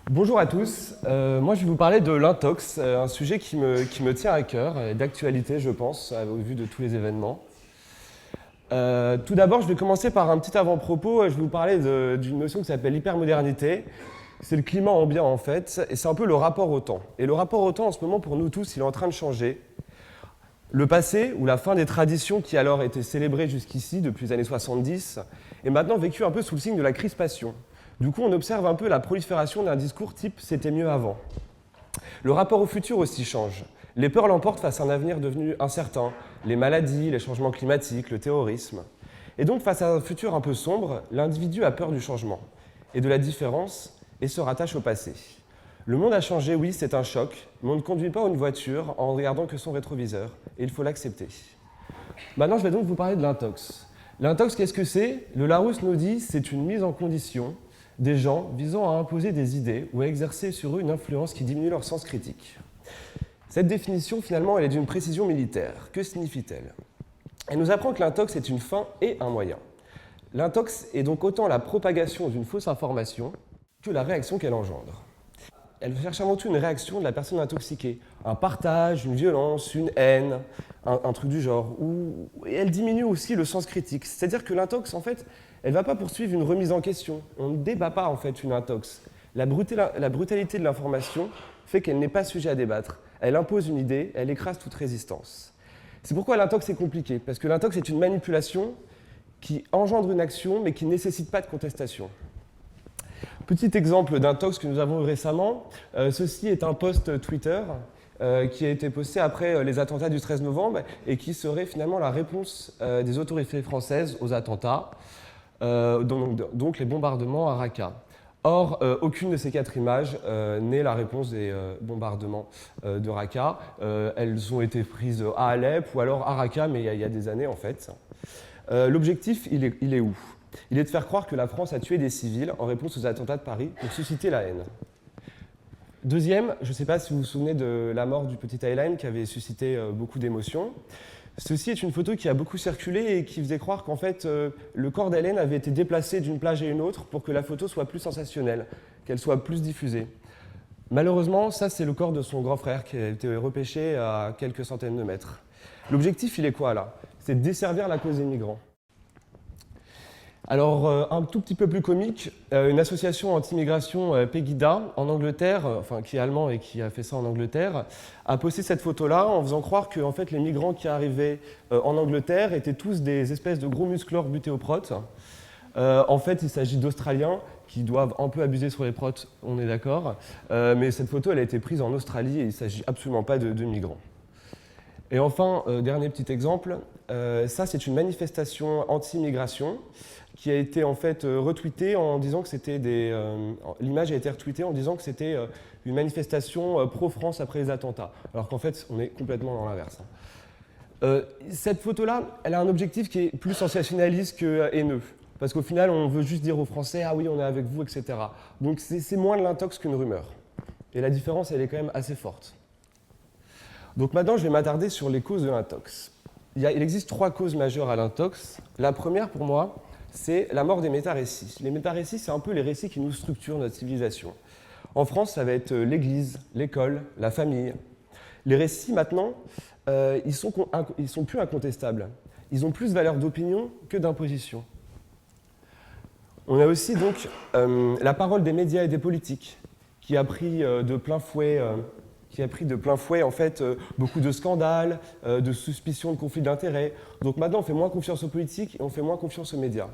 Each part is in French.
Bonjour à tous, moi je vais vous parler de l'intox, un sujet qui me tient à cœur, et d'actualité je pense, au vu de tous les événements. Tout d'abord je vais commencer par un petit avant-propos, je vais vous parler d'une notion qui s'appelle l'hypermodernité. C'est le climat ambiant en fait, et c'est un peu le rapport au temps. Et le rapport au temps en ce moment pour nous tous, il est en train de changer. Le passé, ou la fin des traditions qui alors étaient célébrées jusqu'ici, depuis les années 70, est maintenant vécu un peu sous le signe de la crispation. Du coup, on observe un peu la prolifération d'un discours type « c'était mieux avant ». Le rapport au futur aussi change. Les peurs l'emportent face à un avenir devenu incertain, les maladies, les changements climatiques, le terrorisme. Et donc, face à un futur un peu sombre, l'individu a peur du changement et de la différence et se rattache au passé. Le monde a changé, oui, c'est un choc, mais on ne conduit pas une voiture en regardant que son rétroviseur, et il faut l'accepter. Maintenant, je vais donc vous parler de l'intox. L'intox, qu'est-ce que c'est? Le Larousse nous dit c'est une mise en condition des gens visant à imposer des idées ou à exercer sur eux une influence qui diminue leur sens critique. Cette définition, finalement, elle est d'une précision militaire. Que signifie-t-elle? Elle nous apprend que l'intox est une fin et un moyen. L'intox est donc autant la propagation d'une fausse information que la réaction qu'elle engendre. Elle cherche avant tout une réaction de la personne intoxiquée, un partage, une violence, une haine, un truc du genre. Et elle diminue aussi le sens critique. C'est-à-dire que l'intox, en fait, elle ne va pas poursuivre une remise en question. On ne débat pas, en fait, une intox. La brutalité de l'information fait qu'elle n'est pas sujet à débattre. Elle impose une idée, elle écrase toute résistance. C'est pourquoi l'intox est compliqué, parce que l'intox est une manipulation qui engendre une action, mais qui ne nécessite pas de contestation. Petit exemple d'intox que nous avons eu récemment, ceci est un post Twitter qui a été posté après les attentats du 13 novembre et qui serait finalement la réponse des autorités françaises aux attentats, donc les bombardements à Raqqa. Or, aucune de ces 4 images n'est la réponse des bombardements de Raqqa. Elles ont été prises à Alep ou alors à Raqqa, mais il y a des années en fait. L'objectif, il est où? Il est de faire croire que la France a tué des civils en réponse aux attentats de Paris pour susciter la haine. Deuxième, je ne sais pas si vous vous souvenez de la mort du petit Aylan qui avait suscité beaucoup d'émotions. Ceci est une photo qui a beaucoup circulé et qui faisait croire qu'en fait le corps d'Aylan avait été déplacé d'une plage à une autre pour que la photo soit plus sensationnelle, qu'elle soit plus diffusée. Malheureusement, ça c'est le corps de son grand frère qui a été repêché à quelques centaines de mètres. L'objectif, il est quoi là? C'est de desservir la cause des migrants. Alors, un tout petit peu plus comique, une association anti-immigration, Pegida, en Angleterre, qui est allemand et qui a fait ça en Angleterre, a posté cette photo-là en faisant croire que en fait, les migrants qui arrivaient en Angleterre étaient tous des espèces de gros musclores butés aux protes. En fait, il s'agit d'Australiens qui doivent un peu abuser sur les protes, on est d'accord, mais cette photo, elle a été prise en Australie et il ne s'agit absolument pas de migrants. Et enfin, dernier petit exemple, ça c'est une manifestation anti-immigration qui a été en fait retweetée en disant que c'était l'image a été retweetée en disant que c'était une manifestation pro-France après les attentats, alors qu'en fait on est complètement dans l'inverse. Cette photo-là, elle a un objectif qui est plus sensationnaliste que haineux, parce qu'au final on veut juste dire aux Français « ah oui on est avec vous », etc. Donc c'est moins de l'intox qu'une rumeur. Et la différence elle est quand même assez forte. Donc maintenant je vais m'attarder sur les causes de l'intox. Il existe 3 causes majeures à l'intox. La première pour moi, c'est la mort des métarécits. Les métarécits, c'est un peu les récits qui nous structurent notre civilisation. En France, ça va être l'église, l'école, la famille. Les récits, maintenant, ils sont plus incontestables. Ils ont plus valeur d'opinion que d'imposition. On a aussi donc la parole des médias et des politiques, qui a pris de plein fouet en fait beaucoup de scandales, de suspicions de conflits d'intérêts. Donc maintenant, on fait moins confiance aux politiques et on fait moins confiance aux médias.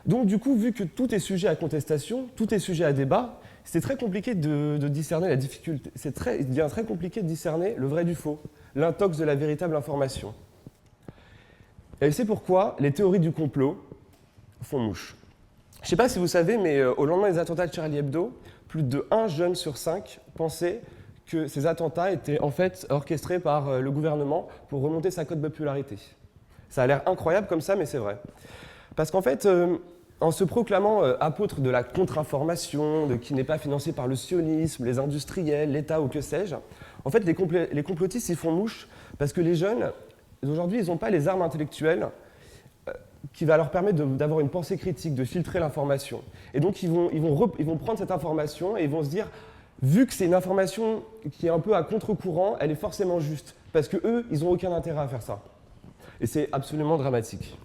Donc du coup, vu que tout est sujet à contestation, tout est sujet à débat, c'est très compliqué de discerner la difficulté. Il devient très compliqué de discerner le vrai du faux, l'intox de la véritable information. Et c'est pourquoi les théories du complot font mouche. Je ne sais pas si vous savez, mais au lendemain des attentats de Charlie Hebdo, plus de 1 jeune sur 5 pensait que ces attentats étaient en fait orchestrés par le gouvernement pour remonter sa cote de popularité. Ça a l'air incroyable comme ça, mais c'est vrai. Parce qu'en fait, en se proclamant apôtre de la contre-information, qui n'est pas financée par le sionisme, les industriels, l'État ou que sais-je, en fait, les complotistes, ils font mouche parce que les jeunes, aujourd'hui, ils n'ont pas les armes intellectuelles qui va leur permettre d'avoir une pensée critique, de filtrer l'information. Et donc ils vont prendre cette information et ils vont se dire, vu que c'est une information qui est un peu à contre-courant, elle est forcément juste. Parce qu'eux, ils n'ont aucun intérêt à faire ça. Et c'est absolument dramatique.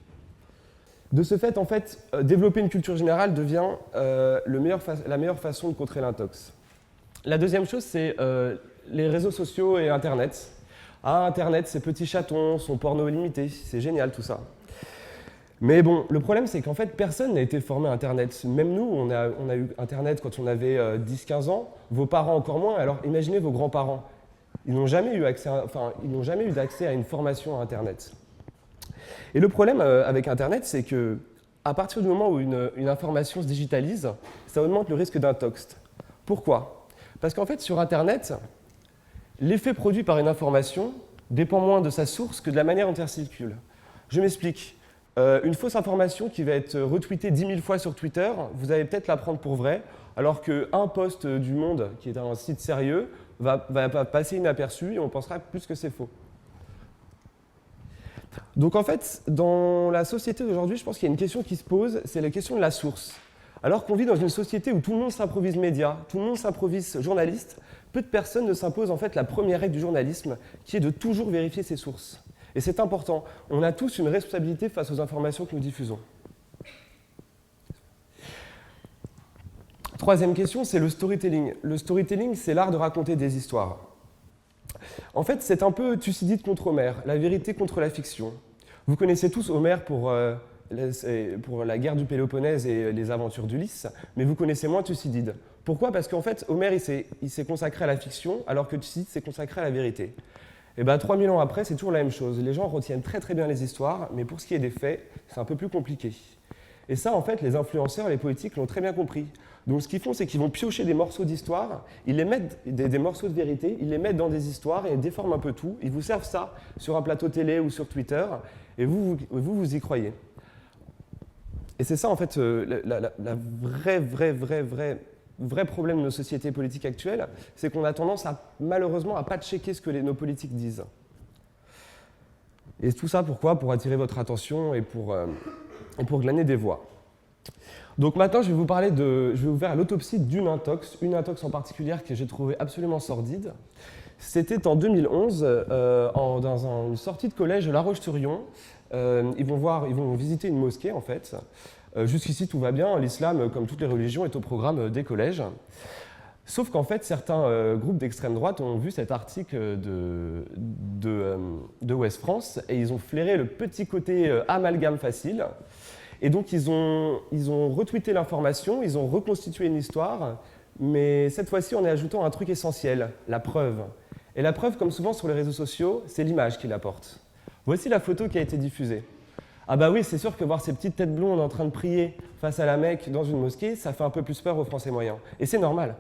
De ce fait, en fait, développer une culture générale devient la meilleure façon de contrer l'intox. La deuxième chose, c'est les réseaux sociaux et Internet. Ah, Internet, ces petits chatons, son porno illimité, c'est génial tout ça. Mais bon, le problème, c'est qu'en fait, personne n'a été formé à Internet. Même nous, on a eu Internet quand on avait 10-15 ans, vos parents encore moins. Alors imaginez vos grands-parents. Ils n'ont jamais eu d'accès à une formation à Internet. Et le problème avec Internet, c'est que à partir du moment où une information se digitalise, ça augmente le risque d'intox. Pourquoi? Parce qu'en fait, sur Internet, l'effet produit par une information dépend moins de sa source que de la manière dont elle circule. Je m'explique. Une fausse information qui va être retweetée 10 000 fois sur Twitter, vous allez peut-être la prendre pour vraie, alors qu'un post du Monde, qui est un site sérieux, va passer inaperçu et on pensera plus que c'est faux. Donc en fait, dans la société d'aujourd'hui, je pense qu'il y a une question qui se pose, c'est la question de la source. Alors qu'on vit dans une société où tout le monde s'improvise média, tout le monde s'improvise journaliste, peu de personnes ne s'imposent en fait la première règle du journalisme, qui est de toujours vérifier ses sources. Et c'est important, on a tous une responsabilité face aux informations que nous diffusons. Troisième question, c'est le storytelling. Le storytelling, c'est l'art de raconter des histoires. En fait, c'est un peu Thucydide contre Homère, la vérité contre la fiction. Vous connaissez tous Homère pour la guerre du Péloponnèse et les aventures d'Ulysse, mais vous connaissez moins Thucydide. Pourquoi? Parce qu'en fait, Homère, il s'est consacré à la fiction, alors que Thucydide s'est consacré à la vérité. Et bien, 3000 ans après, c'est toujours la même chose. Les gens retiennent très très bien les histoires, mais pour ce qui est des faits, c'est un peu plus compliqué. Et ça, en fait, les influenceurs, les politiques l'ont très bien compris. Donc ce qu'ils font, c'est qu'ils vont piocher des morceaux d'histoire, ils les mettent, des morceaux de vérité, ils les mettent dans des histoires et ils déforment un peu tout. Ils vous servent ça sur un plateau télé ou sur Twitter, et vous y croyez. Et c'est ça, en fait, la vrai problème de nos sociétés politiques actuelles, c'est qu'on a tendance, malheureusement, à ne pas checker ce que nos politiques disent. Et tout ça, pourquoi? Pour attirer votre attention et pour glaner des voix. Donc maintenant, je vais vous faire l'autopsie d'une intox en particulier que j'ai trouvée absolument sordide. C'était en 2011, dans une sortie de collège à La Roche-sur-Yon. Ils vont visiter une mosquée, en fait. Jusqu'ici, tout va bien. L'islam, comme toutes les religions, est au programme des collèges. Sauf qu'en fait, certains groupes d'extrême droite ont vu cet article de Ouest France et ils ont flairé le petit côté amalgame facile. Et donc, ils ont retweeté l'information, ils ont reconstitué une histoire, mais cette fois-ci, en y ajoutant un truc essentiel, la preuve. Et la preuve, comme souvent sur les réseaux sociaux, c'est l'image qui l'apporte. Voici la photo qui a été diffusée. Ah bah oui, c'est sûr que voir ces petites têtes blondes en train de prier face à la Mecque dans une mosquée, ça fait un peu plus peur aux Français moyens. Et c'est normal.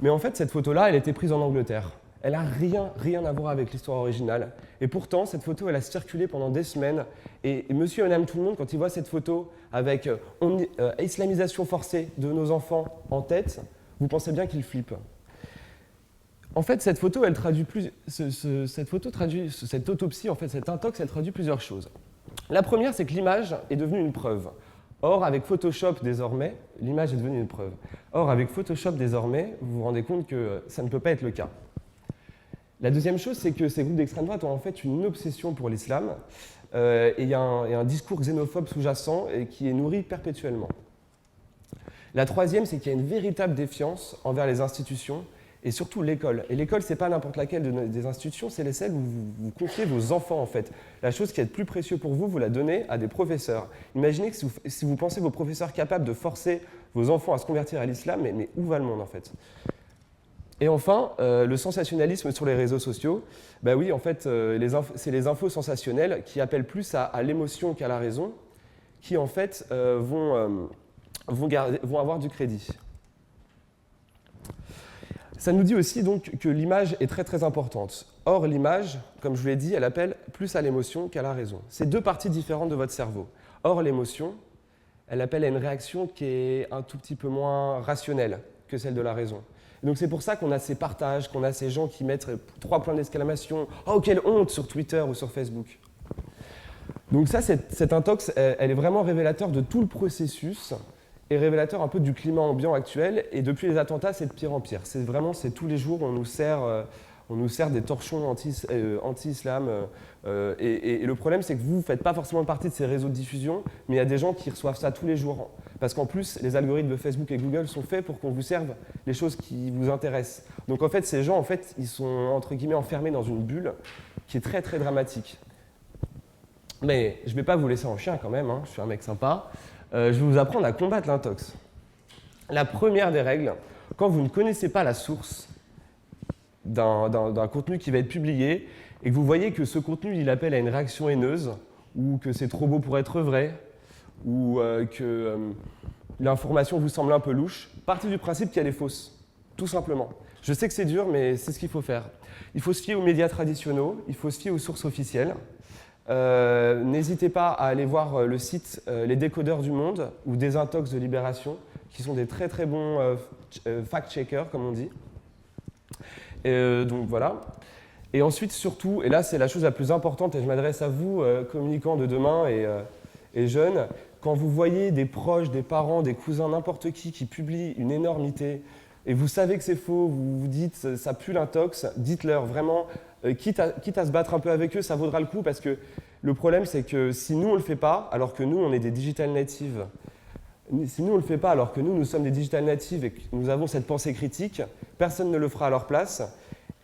Mais en fait, cette photo-là, elle a été prise en Angleterre. Elle n'a rien à voir avec l'histoire originale. Et pourtant, cette photo, elle a circulé pendant des semaines. Et monsieur et madame tout le monde, quand ils voient cette photo avec islamisation forcée de nos enfants en tête, vous pensez bien qu'ils flippent. En fait, cette photo, elle traduit cette autopsie, en fait, cette intox, elle traduit plusieurs choses. La première, c'est que l'image est devenue une preuve. Or, avec Photoshop, désormais, l'image est devenue une preuve. Or, avec Photoshop, désormais, vous vous rendez compte que ça ne peut pas être le cas. La deuxième chose, c'est que ces groupes d'extrême droite ont en fait une obsession pour l'islam, et il y a un discours xénophobe sous-jacent et qui est nourri perpétuellement. La troisième, c'est qu'il y a une véritable défiance envers les institutions, et surtout l'école. Et l'école, c'est pas n'importe laquelle des institutions, c'est celles où vous confiez vos enfants, en fait. La chose qui est le plus précieux pour vous, vous la donnez à des professeurs. Imaginez que si vous pensez vos professeurs capables de forcer vos enfants à se convertir à l'islam, mais où va le monde, en fait? Et enfin, le sensationnalisme sur les réseaux sociaux. Ben oui, en fait, c'est les infos sensationnelles qui appellent plus à l'émotion qu'à la raison, qui en fait vont avoir du crédit. Ça nous dit aussi donc que l'image est très très importante. Or, l'image, comme je vous l'ai dit, elle appelle plus à l'émotion qu'à la raison. C'est deux parties différentes de votre cerveau. Or, l'émotion, elle appelle à une réaction qui est un tout petit peu moins rationnelle que celle de la raison. Donc c'est pour ça qu'on a ces partages, qu'on a ces gens qui mettent 3 points d'exclamation « Oh, quelle honte !» sur Twitter ou sur Facebook. Donc ça, cette intox, elle est vraiment révélateur de tout le processus et révélateur un peu du climat ambiant actuel. Et depuis les attentats, c'est de pire en pire. C'est tous les jours, on nous sert des torchons anti-islam. Et le problème, c'est que vous ne faites pas forcément partie de ces réseaux de diffusion, mais il y a des gens qui reçoivent ça tous les jours. Parce qu'en plus, les algorithmes de Facebook et Google sont faits pour qu'on vous serve les choses qui vous intéressent. Donc en fait, ces gens, ils sont entre guillemets enfermés dans une bulle qui est très très dramatique. Mais je ne vais pas vous laisser en chien quand même, hein, je suis un mec sympa. Je vais vous apprendre à combattre l'intox. La première des règles, quand vous ne connaissez pas la source d'un contenu qui va être publié et que vous voyez que ce contenu il appelle à une réaction haineuse, ou que c'est trop beau pour être vrai, ou que l'information vous semble un peu louche, partez du principe qu'elle est fausse, tout simplement. Je sais que c'est dur, mais c'est ce qu'il faut faire. Il faut se fier aux médias traditionnels, il faut se fier aux sources officielles. N'hésitez pas à aller voir le site Les Décodeurs du Monde ou Désintox de Libération, qui sont des très très bons fact-checkers, comme on dit. Donc voilà. Et ensuite, surtout, et là c'est la chose la plus importante, et je m'adresse à vous, communicants de demain et jeunes, quand vous voyez des proches, des parents, des cousins, n'importe qui publie une énormité, et vous savez que c'est faux, vous vous dites ça pue l'intox, dites-leur vraiment, quitte à se battre un peu avec eux, ça vaudra le coup, parce que le problème c'est que si nous on ne le fait pas, alors que nous on est des digital natives, si nous on ne le fait pas alors que nous sommes des digital natives et que nous avons cette pensée critique, personne ne le fera à leur place.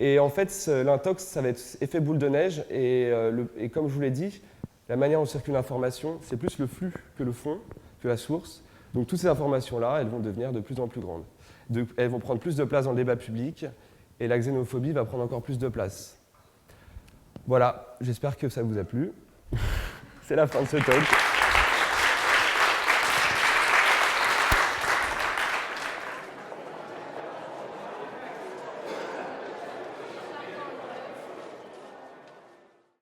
Et en fait, l'intox, ça va être effet boule de neige. Et comme je vous l'ai dit, la manière dont circule l'information, c'est plus le flux que le fond, que la source. Donc toutes ces informations-là, elles vont devenir de plus en plus grandes. Elles vont prendre plus de place dans le débat public et la xénophobie va prendre encore plus de place. Voilà, j'espère que ça vous a plu. C'est la fin de ce talk.